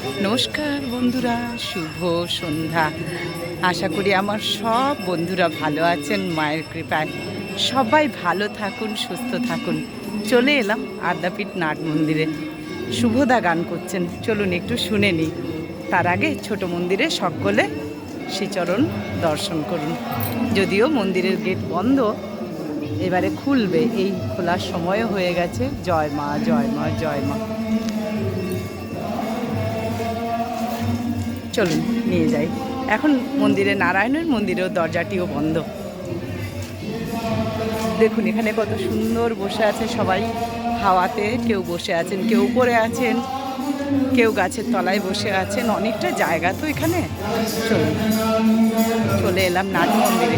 নমস্কার বন্ধুরা, শুভ সন্ধ্যা। আশা করি আমার সব বন্ধুরা ভালো আছেন মায়ের কৃপায়। সবাই ভালো থাকুন, সুস্থ থাকুন। চলে এলাম আদ্যাপীঠ নাট মন্দিরে। শুভদা গান করছেন, চলুন একটু শুনে নিই। তার আগে ছোট মন্দিরে সকলে শ্রীচরণ দর্শন করুন। যদিও মন্দিরের গেট বন্ধ, এবারে খুলবে, এই খোলার সময়ও হয়ে গেছে। জয় মা, জয় মা, জয় মা। চলুন নিয়ে যাই। এখন মন্দিরে, নারায়ণের মন্দিরেও দরজাটিও বন্ধ। দেখুন এখানে কত সুন্দর বসে আছে সবাই হাওয়াতে। কেউ বসে আছেন, কেউ উপরে আছেন, কেউ গাছের তলায় বসে আছেন। অনেকটা জায়গা তো এখানে। চলুন, চলে এলাম নাট মন্দিরে।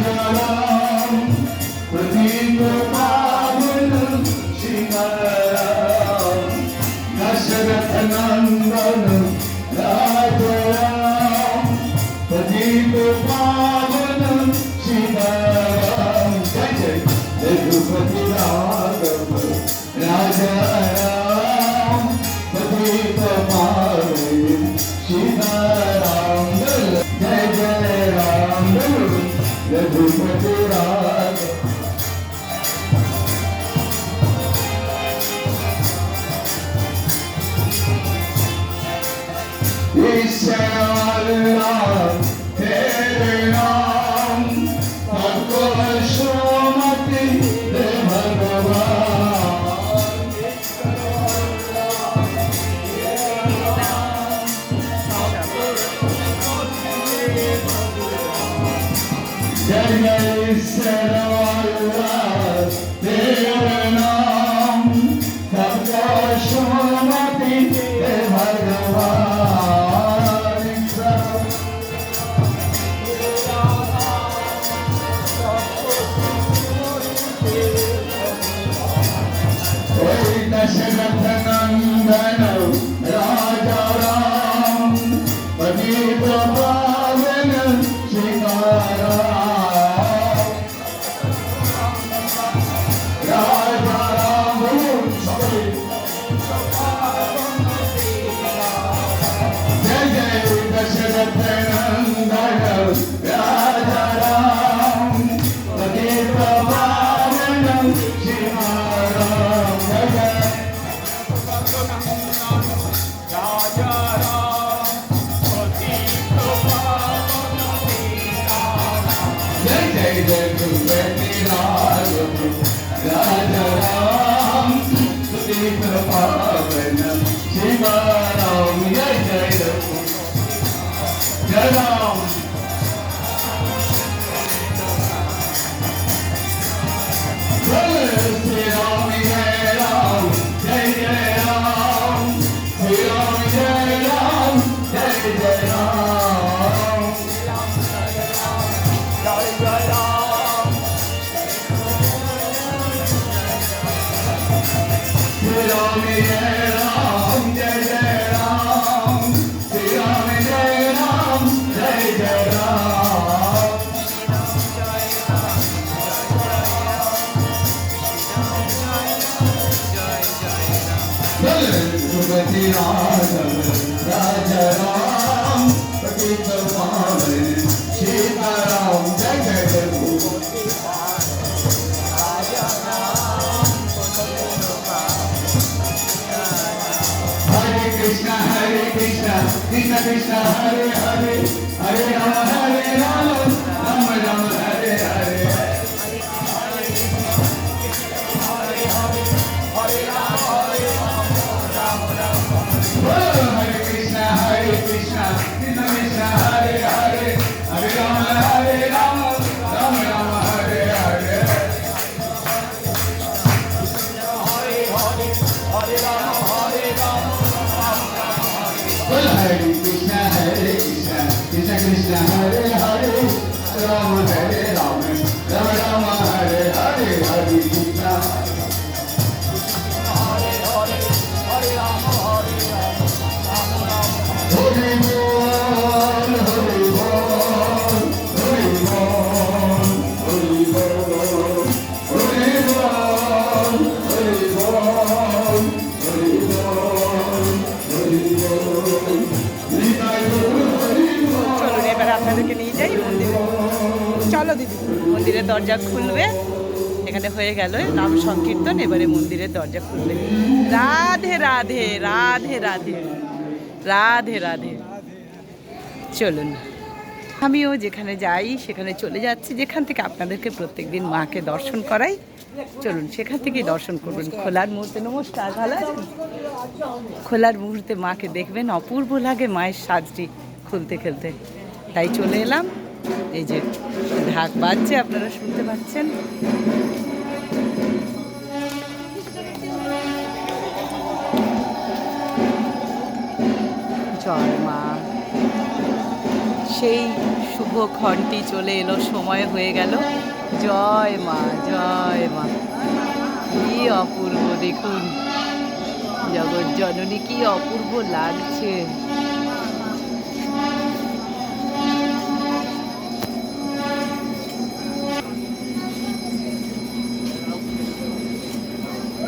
Krishna Krishna Hare Hare Hare Rama Hare Rama Rama Rama Hare Hare Hare Krishna Hare Krishna Krishna Krishna Hare Hare Hare Rama Hare Rama Rama Rama Hare Hare Hare Krishna Hare Krishna Krishna Krishna Hare Hare Rama Hare Rama Rama Rama Hare Hare Hare Krishna Hare Hare Hare Rama Hare Rama Rama Rama Hare Bol Hare Bol Hare Bol Hare Bol Hare Bol Hare Bol Hare Bol Hare Bol আপনাদেরকে নিয়ে যাই মন্দিরে। চলো দিদি, মন্দিরের দরজা খুলবে। এখানে হয়ে গেল নাম সংকীর্তন, এবারে মন্দিরের দরজা খুলবে। রাধে রাধে রাধে রাধে রাধে রাধে। চলুন, আমিও যেখানে যাই সেখানে চলে যাচ্ছি, যেখান থেকে আপনাদেরকে প্রত্যেকদিন মাকে দর্শন করাই। চলুন সেখান থেকেই দর্শন করবেন। খোলার মুহূর্তে, নমস্কার, ভালো আছেন? খোলার মুহূর্তে মাকে দেখবেন, অপূর্ব লাগে মায়ের সাজটি খুলতে খেলতে। তাই চলে এলাম। এই যে ঢাক বাজছে, আপনারা শুনতে পাচ্ছেন। জয় মা। সেই শুভ ক্ষণটি চলে এলো, সময় হয়ে গেল। জয় মা, জয় মা। কি অপূর্ব দেখুন, জগৎ জননী কি অপূর্ব লাগছে।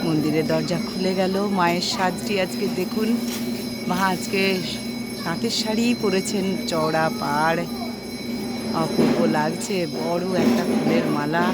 মন্দিরের দরজা খুলে গেল। মায়ের সাজটি আজকে দেখুন, মা আজকে তাঁতের শাড়ি পরেছেন, চওড়া পাড়, অপূর্ব লাগছে। বড় একটা ফুলের মালা।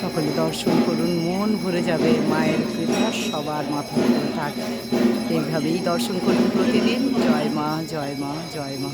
সকলে দর্শন করুন, মন ভরে যাবে। মায়ের কৃপা সবার মাথার উপরে থাক। এইভাবেই দর্শন করুন প্রতিদিন। জয় মা, জয় মা, জয় মা।